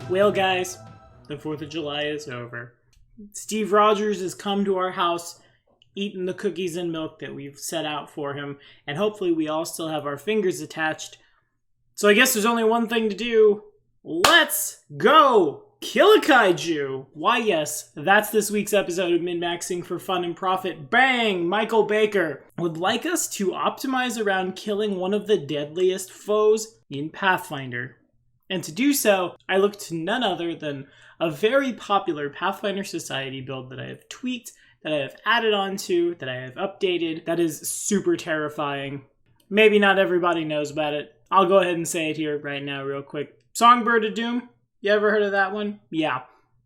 Well, guys, the 4th of July is over. Steve Rogers has come to our house, eaten the cookies and milk that we've set out for him, and hopefully we all still have our fingers attached. So I guess there's only one thing to do. Let's go kill a kaiju! Why, yes, that's this week's episode of Min-Maxing for Fun and Profit. Bang! Michael Baker would like us to optimize around killing one of the deadliest foes in Pathfinder. And to do so, I look to none other than a very popular Pathfinder Society build that I have tweaked, that I have added onto, that I have updated, that is super terrifying. Maybe not everybody knows about it. I'll go ahead and say it here right now real quick. Songbird of Doom? You ever heard of that one? Yeah.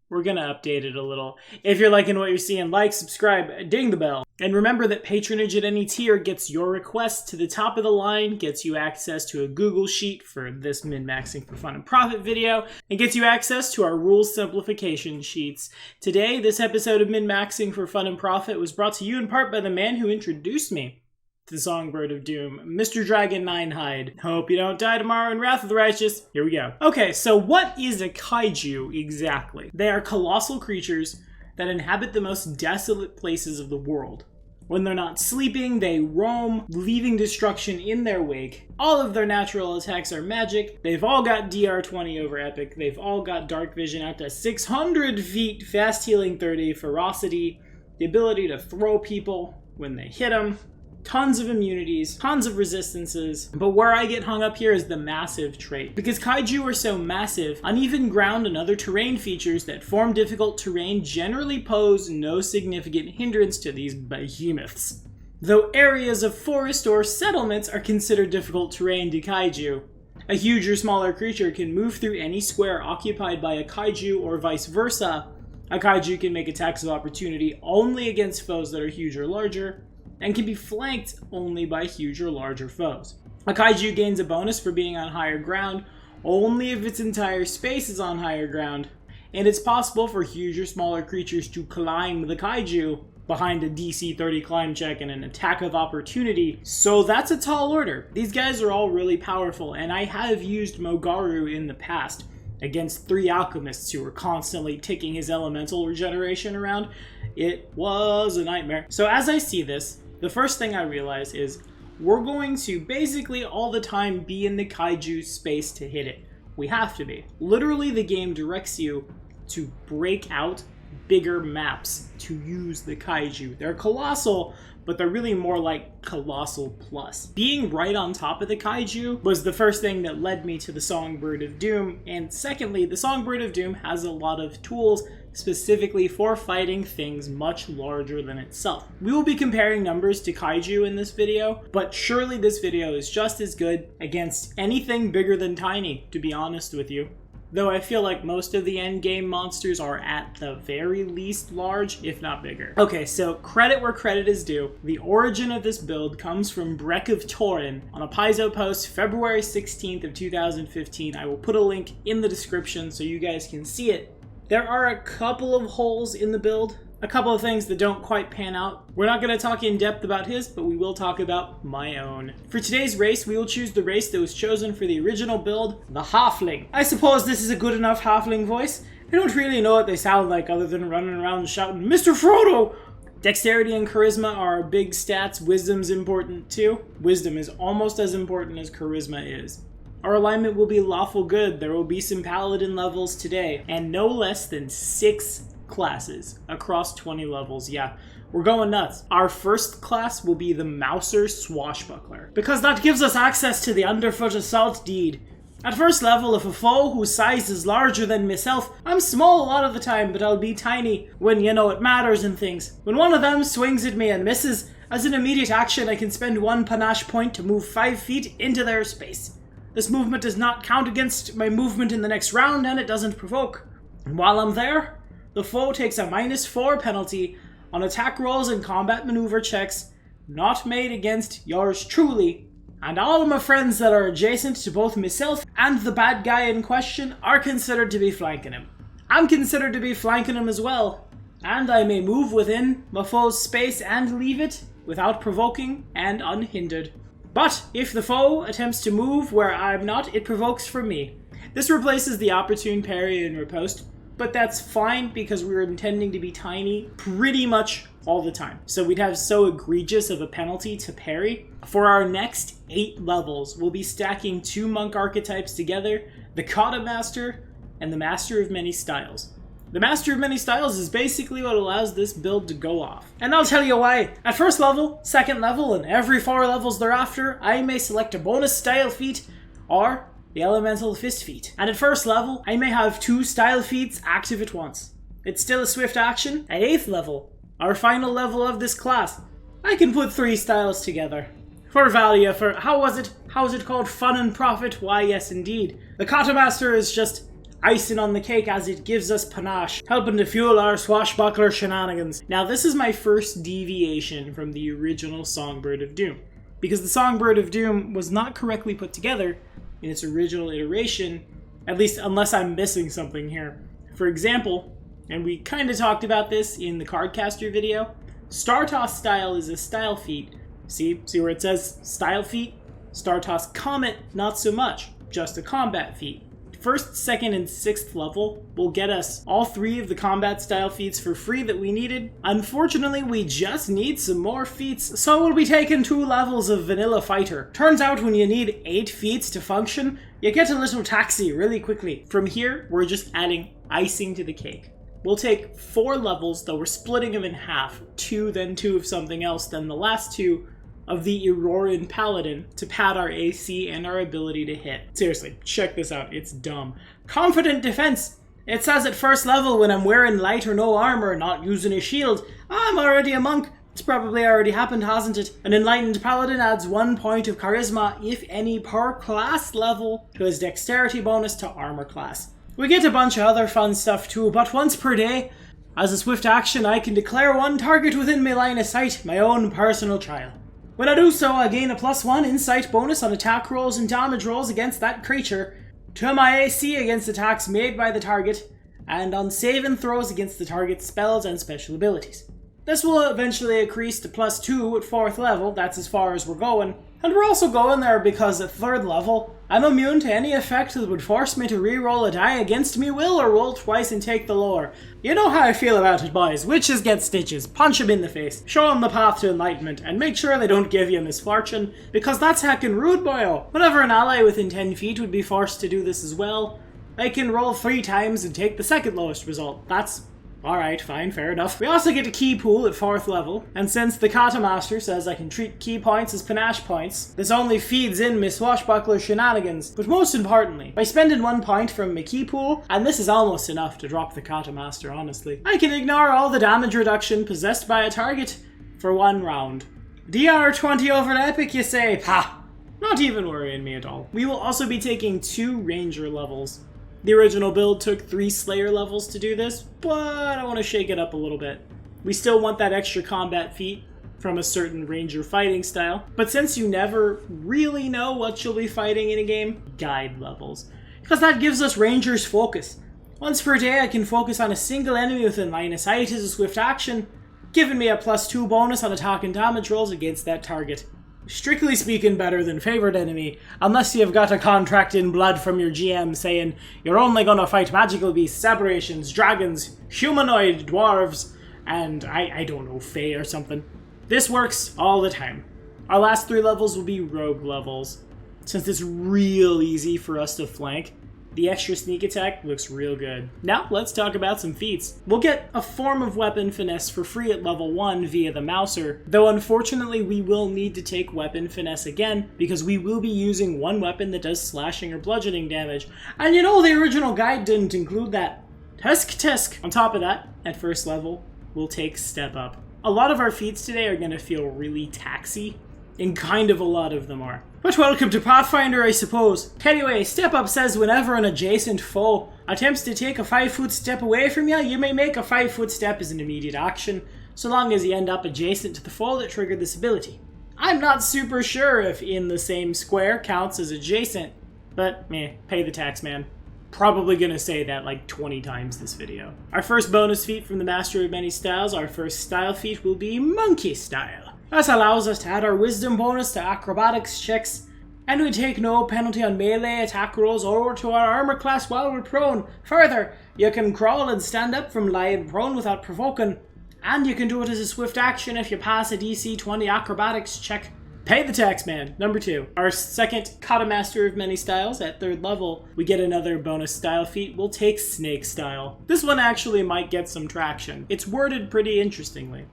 We're gonna update it a little. If you're liking what you're seeing, like, subscribe, ding the bell. And remember that patronage at any tier gets your request to the top of the line, gets you access to a Google Sheet for this Min-Maxing for Fun and Profit video, and gets you access to our rules simplification sheets. Today, this episode of Min-Maxing for Fun and Profit was brought to you in part by the man who introduced me to the Songbird of Doom, Mr. Dragon Ninehide. Hope you don't die tomorrow in Wrath of the Righteous. Here we go. Okay, so what is a kaiju exactly? They are colossal creatures that inhabit the most desolate places of the world. When they're not sleeping, they roam, leaving destruction in their wake. All of their natural attacks are magic. They've all got DR20 over epic. They've all got dark vision out to 600 feet, fast healing 30, ferocity, the ability to throw people when they hit them. Tons of immunities, tons of resistances, but where I get hung up here is the massive trait. Because kaiju are so massive, uneven ground and other terrain features that form difficult terrain generally pose no significant hindrance to these behemoths. Though areas of forest or settlements are considered difficult terrain to kaiju. A huge or smaller creature can move through any square occupied by a kaiju or vice versa. A kaiju can make attacks of opportunity only against foes that are huge or larger, and can be flanked only by huge or larger foes. A kaiju gains a bonus for being on higher ground only if its entire space is on higher ground, and it's possible for huge or smaller creatures to climb the kaiju behind a DC 30 climb check and an attack of opportunity, so that's a tall order. These guys are all really powerful, and I have used Mogaru in the past against 3 alchemists who were constantly ticking his elemental regeneration around. It was a nightmare. So as I see this, the first thing I realize is we're going to basically all the time be in the kaiju space to hit it. We have to be. Literally, the game directs you to break out bigger maps to use the kaiju. They're colossal, but they're really more like colossal plus. Being right on top of the kaiju was the first thing that led me to the Songbird of Doom, and secondly, the Songbird of Doom has a lot of tools specifically for fighting things much larger than itself. We will be comparing numbers to kaiju in this video, but surely this video is just as good against anything bigger than tiny, to be honest with you. Though I feel like most of the endgame monsters are at the very least large, if not bigger. Okay, so credit where credit is due. The origin of this build comes from Breck of Torin on a Paizo post February 16th of 2015. I will put a link in the description so you guys can see it. There are a couple of holes in the build, a couple of things that don't quite pan out. We're not going to talk in depth about his, but we will talk about my own. For today's race, we will choose the race that was chosen for the original build, the Halfling. I suppose this is a good enough Halfling voice. I don't really know what they sound like other than running around shouting, Mr. Frodo! Dexterity and charisma are big stats. Wisdom's important too. Wisdom is almost as important as charisma is. Our alignment will be lawful good. There will be some paladin levels today, and no less than 6 classes across 20 levels. Yeah, we're going nuts. Our first class will be the Mouser Swashbuckler, because that gives us access to the underfoot assault deed. At first level, if a foe whose size is larger than myself, I'm small a lot of the time, but I'll be tiny when, you know, it matters and things. When one of them swings at me and misses, as an immediate action I can spend 1 panache point to move 5 feet into their space. This movement does not count against my movement in the next round, and it doesn't provoke. And while I'm there, the foe takes a -4 penalty on attack rolls and combat maneuver checks not made against yours truly, and all of my friends that are adjacent to both myself and the bad guy in question are considered to be flanking him. I'm considered to be flanking him as well, and I may move within my foe's space and leave it without provoking and unhindered. But if the foe attempts to move where I'm not, it provokes from me. This replaces the opportune parry and riposte, but that's fine because we're intending to be tiny pretty much all the time. So we'd have so egregious of a penalty to parry. For our next 8 levels, we'll be stacking 2 monk archetypes together, the Kata Master and the Master of Many Styles. The Master of Many Styles is basically what allows this build to go off. And I'll tell you why. At first level, second level, and every 4 levels thereafter, I may select a bonus style feat or the Elemental Fist feat. And at first level, I may have 2 style feats active at once. It's still a swift action. At 8th level, our final level of this class, I can put 3 styles together. For value, for how was it called? Fun and profit? Why, yes indeed. The Kata Master is just icing on the cake as it gives us panache, helping to fuel our swashbuckler shenanigans. Now this is my first deviation from the original Songbird of Doom, because the Songbird of Doom was not correctly put together in its original iteration, at least unless I'm missing something here. For example, and we kind of talked about this in the Cardcaster video, STARTOSS style is a style feat. See where it says style feat? STARTOSS Comet, not so much, just a combat feat. First, second, and 6th level will get us all 3 of the combat style feats for free that we needed. Unfortunately, we just need some more feats, so we'll be taking 2 levels of Vanilla Fighter. Turns out when you need 8 feats to function, you get a little taxi really quickly. From here, we're just adding icing to the cake. We'll take 4 levels, though we're splitting them in half. 2, then 2 of something else, then the last 2 of the Auroran Paladin to pad our AC and our ability to hit. Seriously, check this out, it's dumb. Confident Defense! It says at first level when I'm wearing light or no armor, not using a shield, I'm already a monk. It's probably already happened, hasn't it? An Enlightened Paladin adds 1 point of Charisma, if any, per class level to his Dexterity bonus to Armor class. We get a bunch of other fun stuff too, but once per day, as a swift action, I can declare 1 target within my line of sight, my own personal child. When I do so, I gain a +1 insight bonus on attack rolls and damage rolls against that creature, to my AC against attacks made by the target, and on save and throws against the target's spells and special abilities. This will eventually increase to +2 at 4th level, that's as far as we're going. And we're also going there because at 3rd level, I'm immune to any effect that would force me to reroll a die against me will or roll twice and take the lore. You know how I feel about it, boys. Witches get stitches. Punch them in the face. Show them the path to enlightenment. And make sure they don't give you misfortune, because that's heckin' rude, boyo. Whenever an ally within 10 feet would be forced to do this as well, I can roll 3 times and take the second lowest result. That's alright, fine, fair enough. We also get a key pool at 4th level, and since the Kata Master says I can treat key points as panache points, this only feeds in my swashbuckler shenanigans. But most importantly, by spending 1 point from my key pool, and this is almost enough to drop the Kata Master, honestly, I can ignore all the damage reduction possessed by a target for 1 round. DR 20 over epic, you say? Ha! Not even worrying me at all. We will also be taking 2 Ranger levels. The original build took 3 Slayer levels to do this, but I want to shake it up a little bit. We still want that extra combat feat from a certain Ranger fighting style, but since you never really know what you'll be fighting in a game, guide levels. Because that gives us Ranger's focus. Once per day I can focus on a single enemy within line of sight as a swift action, giving me a +2 bonus on attack and damage rolls against that target. Strictly speaking, better than favorite enemy, unless you've got a contract in blood from your GM saying you're only gonna fight magical beasts, aberrations, dragons, humanoid dwarves, and I don't know, fae or something. This works all the time. Our last 3 levels will be rogue levels. Since it's real easy for us to flank, the extra sneak attack looks real good. Now, let's talk about some feats. We'll get a form of weapon finesse for free at level 1 via the Mouser, though unfortunately we will need to take weapon finesse again, because we will be using 1 weapon that does slashing or bludgeoning damage. And you know the original guide didn't include that. Tusk. On top of that, at first level, we'll take Step Up. A lot of our feats today are going to feel really taxy, and kind of a lot of them are. But welcome to Pathfinder, I suppose. Anyway, Step Up says whenever an adjacent foe attempts to take a 5-foot step away from you, you may make a 5-foot step as an immediate action, so long as you end up adjacent to the foe that triggered this ability. I'm not super sure if in the same square counts as adjacent, but pay the tax, man. Probably gonna say that like 20 times this video. Our first bonus feat from the Master of Many Styles, our first style feat will be Monkey Style. This allows us to add our wisdom bonus to acrobatics checks And we take no penalty on melee attack rolls or to our armor class while we're prone. Further, you can crawl and stand up from lying prone without provoking. And you can do it as a swift action if you pass a DC 20 acrobatics check. Pay the tax, man. Number 2. Our second Kata Master of Many Styles at 3rd level. We get another bonus style feat. We'll take Snake Style. This one actually might get some traction. It's worded pretty interestingly.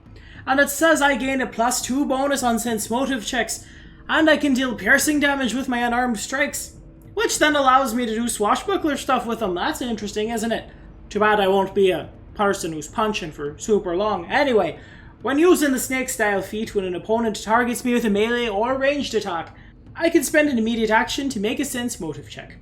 And it says I gain a +2 bonus on sense motive checks, and I can deal piercing damage with my unarmed strikes, which then allows me to do swashbuckler stuff with them. That's interesting, isn't it? Too bad I won't be a person who's punching for super long. Anyway, when using the Snake Style feat, when an opponent targets me with a melee or ranged attack, I can spend an immediate action to make a sense motive check.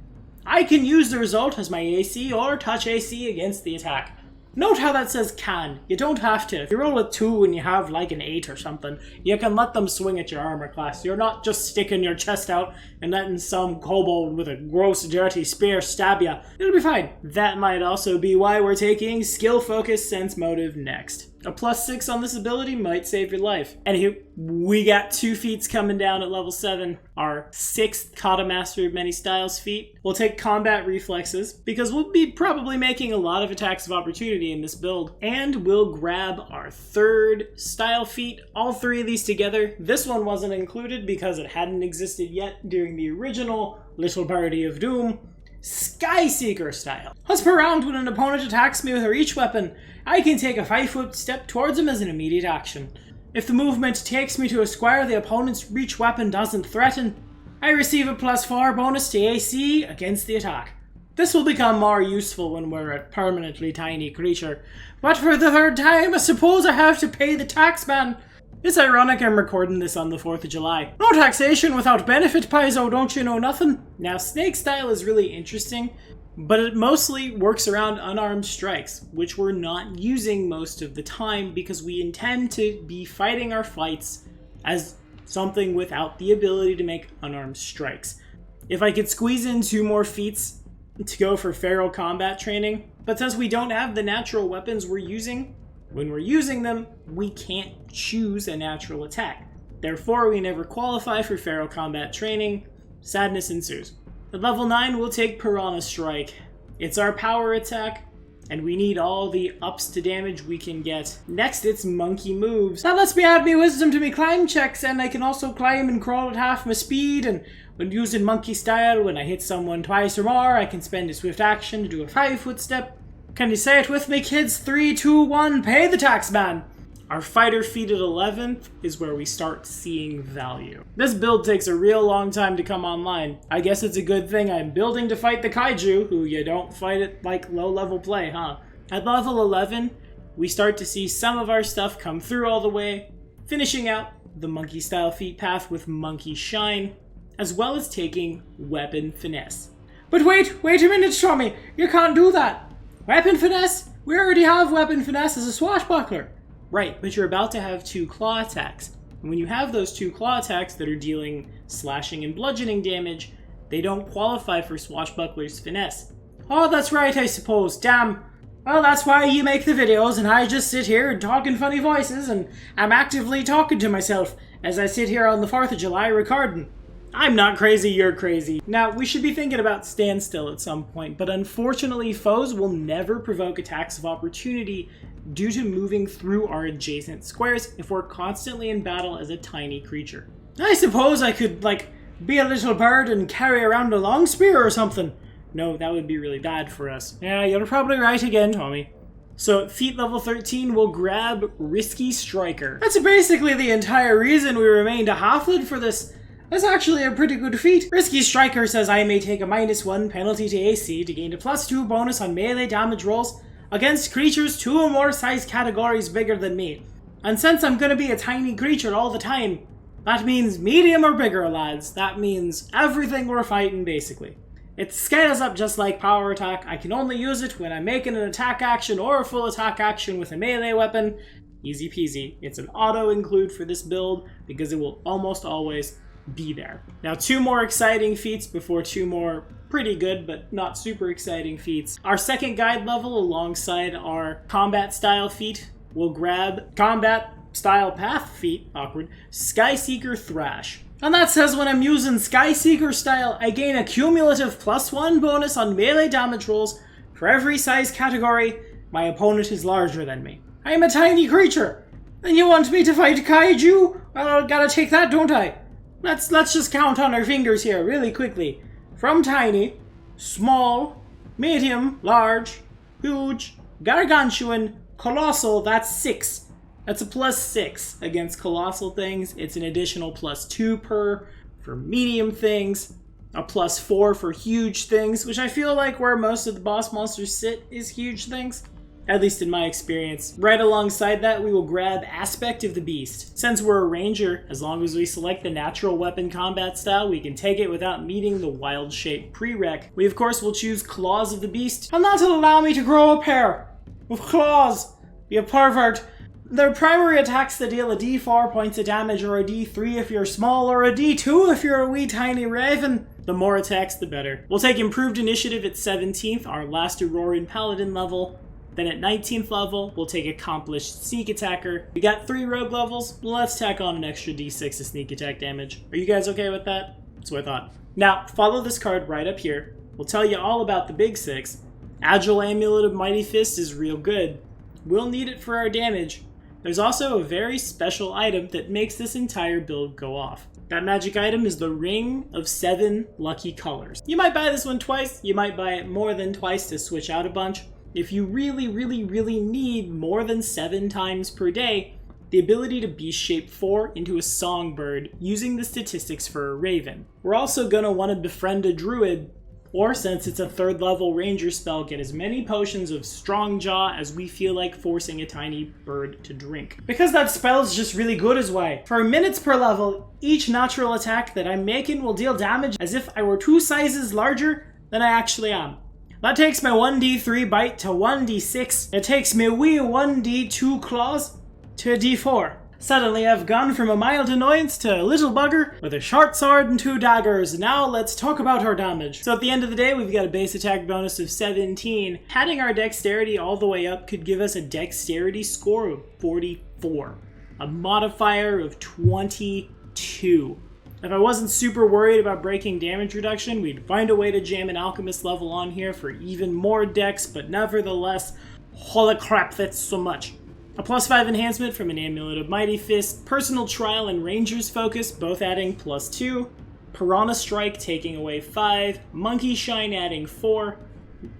I can use the result as my AC or touch AC against the attack. Note how that says can. You don't have to. If you roll a 2 and you have like an 8 or something, you can let them swing at your armor class. You're not just sticking your chest out and letting some kobold with a gross dirty spear stab you. It'll be fine. That might also be why we're taking skill focus sense motive next. A +6 on this ability might save your life. Anywho, we got 2 feats coming down at level 7. Our 6th Kata Master of Many Styles feat. We'll take combat reflexes, because we'll be probably making a lot of attacks of opportunity in this build. And we'll grab our 3rd style feat, all 3 of these together. This one wasn't included because it hadn't existed yet during the original Little Birdie of Doom. SKYSEEKER style. Once per round, when an opponent attacks me with a reach weapon, I can take a 5-foot step towards him as an immediate action. If the movement takes me to a square the opponent's reach weapon doesn't threaten, I receive a +4 bonus to AC against the attack. This will become more useful when we're a permanently tiny creature, but for the 3rd time, I suppose I have to pay the tax man. It's ironic I'm recording this on the 4th of July. No taxation without benefit, Paizo, don't you know nothing? Now, Snake Style is really interesting, but it mostly works around unarmed strikes, which we're not using most of the time because we intend to be fighting our fights as something without the ability to make unarmed strikes. If I could squeeze in 2 more feats to go for feral combat training, but since we don't have the natural weapons we're using, when we're using them, we can't choose a natural attack. Therefore, we never qualify for feral combat training. Sadness ensues. At level 9, we'll take Piranha Strike. It's our power attack, and we need all the ups to damage we can get. Next, it's Monkey Moves. That lets me add me wisdom to me climb checks, and I can also climb and crawl at half my speed, and when using Monkey Style, when I hit someone twice or more, I can spend a swift action to do a 5-foot step. Can you say it with me, kids? 3, 2, 1, pay the tax man! Our fighter feat at 11th is where we start seeing value. This build takes a real long time to come online. I guess it's a good thing I'm building to fight the kaiju, who you don't fight at like low-level play, huh? At level 11, we start to see some of our stuff come through all the way, finishing out the monkey style feat path with Monkey Shine, as well as taking Weapon Finesse. But wait a minute, Tommy, you can't do that! Weapon Finesse? We already have Weapon Finesse as a swashbuckler. Right, but you're about to have 2 claw attacks. And when you have those 2 claw attacks that are dealing slashing and bludgeoning damage, they don't qualify for Swashbuckler's Finesse. Oh, that's right, I suppose. Damn. Well, that's why you make the videos and I just sit here and talk in funny voices and I'm actively talking to myself as I sit here on the 4th of July recording. I'm not crazy, you're crazy. Now, we should be thinking about standstill at some point, but unfortunately, foes will never provoke attacks of opportunity due to moving through our adjacent squares if we're constantly in battle as a tiny creature. I suppose I could, like, be a little bird and carry around a long spear or something. No, that would be really bad for us. Yeah, you're probably right again, Tommy. So, at feat level 13, we'll grab Risky Striker. That's basically the entire reason we remained a halfling for this. That's actually a pretty good feat. Risky Striker says I may take a -1 penalty to AC to gain a +2 bonus on melee damage rolls against creatures 2 or more size categories bigger than me. And since I'm gonna be a tiny creature all the time, that means medium or bigger, lads. That means everything we're fighting, basically. It scales up just like power attack. I can only use it when I'm making an attack action or a full attack action with a melee weapon. Easy peasy. It's an auto include for this build because it will almost always be there. Now, 2 more exciting feats before 2 more pretty good but not super exciting feats. Our second guide level alongside our combat style feat, we'll grab combat style path feat, awkward, SKYSEEKER Thrash. And that says when I'm using SKYSEEKER style, I gain a cumulative +1 bonus on melee damage rolls for every size category my opponent is larger than me. I am a tiny creature, and you want me to fight kaiju? Well, I gotta take that, don't I? Let's just count on our fingers here really quickly. From tiny, small, medium, large, huge, gargantuan, colossal, that's 6. That's a +6 against colossal things. It's an additional +2 per for medium things, a +4 for huge things, which I feel like where most of the boss monsters sit is huge things. At least in my experience. Right alongside that, we will grab Aspect of the Beast. Since we're a ranger, as long as we select the natural weapon combat style, we can take it without meeting the wild shape prereq. We of course will choose Claws of the Beast, and that'll allow me to grow a pair of claws. Be a pervert. Their primary attacks that deal a D4 points of damage, or a D3 if you're small, or a D2 if you're a wee tiny raven. The more attacks, the better. We'll take Improved Initiative at 17th, our last Auroran Paladin level. Then at 19th level, we'll take Accomplished Sneak Attacker. We got 3 rogue levels, let's tack on an extra D6 of sneak attack damage. Are you guys okay with that? That's what I thought. Now, follow this card right up here. We'll tell you all about the big 6. Agile Amulet of Mighty Fist is real good. We'll need it for our damage. There's also a very special item that makes this entire build go off. That magic item is the Ring of 7 Lucky Colors. You might buy this one twice, you might buy it more than twice to switch out a bunch. If you really need more than 7 times per day, the ability to beast shape 4 into a Songbird using the statistics for a Raven. We're also gonna want to befriend a Druid, or since it's a 3rd level ranger spell, get as many potions of Strong Jaw as we feel like forcing a tiny bird to drink. Because that spell is just really good as well. For minutes per level, each natural attack that I'm making will deal damage as if I were 2 sizes larger than I actually am. That takes my 1d3 bite to 1d6. It takes me wee 1d2 claws to a d4. Suddenly I've gone from a mild annoyance to a little bugger with a short sword and 2 daggers. Now let's talk about our damage. So at the end of the day, we've got a base attack bonus of 17. Adding our dexterity all the way up could give us a dexterity score of 44. A modifier of 22. If I wasn't super worried about breaking damage reduction, we'd find a way to jam an alchemist level on here for even more dex, but nevertheless, holy crap, that's so much. A +5 enhancement from an Amulet of Mighty Fist, Personal Trial and Ranger's Focus, both adding +2, Piranha Strike taking away 5, Monkey Shine adding 4,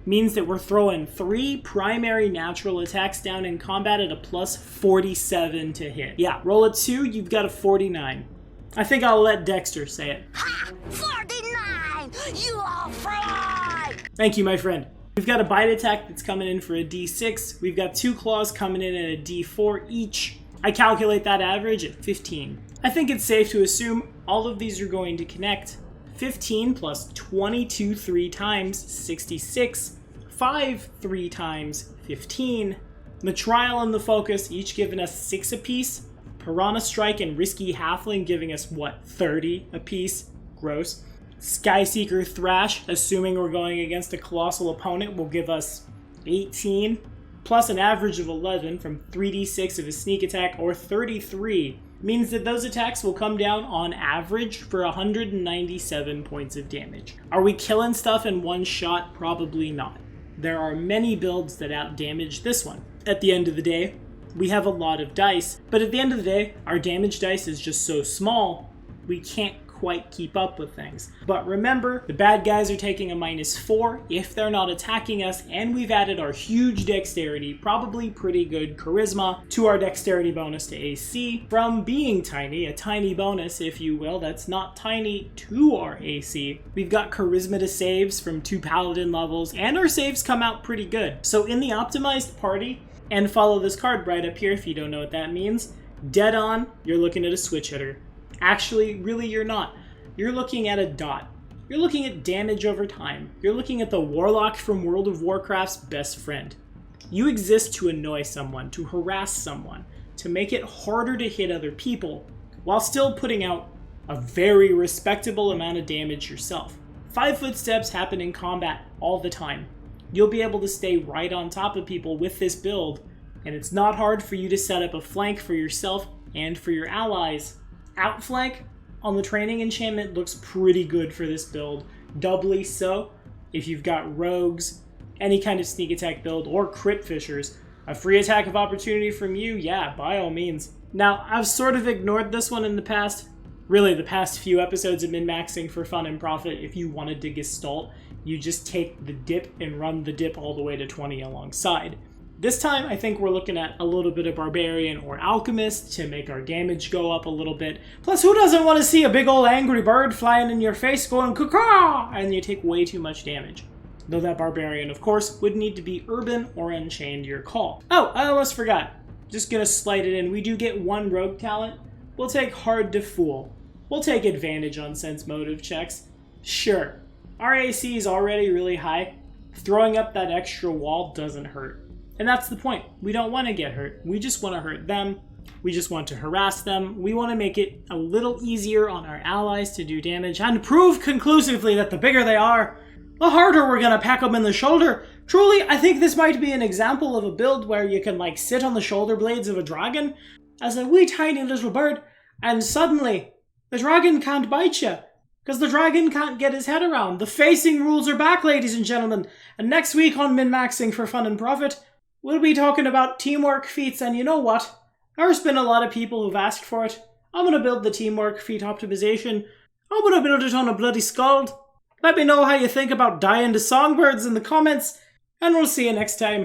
means that we're throwing 3 primary natural attacks down in combat at a +47 to hit. Yeah, roll a 2, you've got a 49. I think I'll let Dexter say it. Ha! 49! You all fraud! Thank you, my friend. We've got a bite attack that's coming in for a D6. We've got 2 claws coming in at a D4 each. I calculate that average at 15. I think it's safe to assume all of these are going to connect. 15 plus 22 3 times, 66. 5 3 times, 15. The Trial and the Focus each giving us 6 apiece. Piranha Strike and Risky Halfling giving us, 30 apiece? Gross. SKYSEEKER Thrash, assuming we're going against a colossal opponent, will give us 18, plus an average of 11 from 3d6 of a sneak attack, or 33, means that those attacks will come down on average for 197 points of damage. Are we killing stuff in one shot? Probably not. There are many builds that outdamage this one. At the end of the day, we have a lot of dice, but at the end of the day, our damage dice is just so small, we can't quite keep up with things. But remember, the bad guys are taking a -4 if they're not attacking us, and we've added our huge dexterity, probably pretty good charisma, to our dexterity bonus to AC, from being tiny, a tiny bonus, if you will, that's not tiny, to our AC. We've got charisma to saves from 2 paladin levels, and our saves come out pretty good. So in the optimized party, and follow this card right up here if you don't know what that means, dead on, you're looking at a switch hitter. Actually, really you're not. You're looking at a dot. You're looking at damage over time. You're looking at the warlock from World of Warcraft's best friend. You exist to annoy someone, to harass someone, to make it harder to hit other people, while still putting out a very respectable amount of damage yourself. 5 footsteps happen in combat all the time. You'll be able to stay right on top of people with this build, and it's not hard for you to set up a flank for yourself and for your allies. Outflank? on the training enchantment looks pretty good for this build. Doubly so if you've got rogues, any kind of sneak attack build, or crit fishers. A free attack of opportunity from you, yeah, by all means. Now, I've sort of ignored this one in the past. Really, the past few episodes of min-maxing for fun and profit. If you wanted to gestalt, you just take the dip and run the dip all the way to 20 alongside. This time, I think we're looking at a little bit of Barbarian or Alchemist to make our damage go up a little bit. Plus, who doesn't want to see a big old angry bird flying in your face going caw, and you take way too much damage. Though that Barbarian, of course, would need to be Urban or Unchained, your call. Oh, I almost forgot. Just gonna slide it in. We do get one rogue talent. We'll take Hard to Fool. We'll take advantage on sense motive checks. Sure. Our AC is already really high. Throwing up that extra wall doesn't hurt. And that's the point. We don't want to get hurt. We just want to hurt them. We just want to harass them. We want to make it a little easier on our allies to do damage and prove conclusively that the bigger they are, the harder we're gonna pack them in the shoulder. Truly, I think this might be an example of a build where you can like sit on the shoulder blades of a dragon as a wee tiny little bird, and suddenly the dragon can't bite you because the dragon can't get his head around. The facing rules are back, ladies and gentlemen. And next week on Min-Maxing for Fun and Profit, we'll be talking about teamwork feats, and you know what? There's been a lot of people who've asked for it. I'm gonna build the teamwork feat optimization. I'm gonna build it on a bloody scald. Let me know how you think about dying to songbirds in the comments, and we'll see you next time.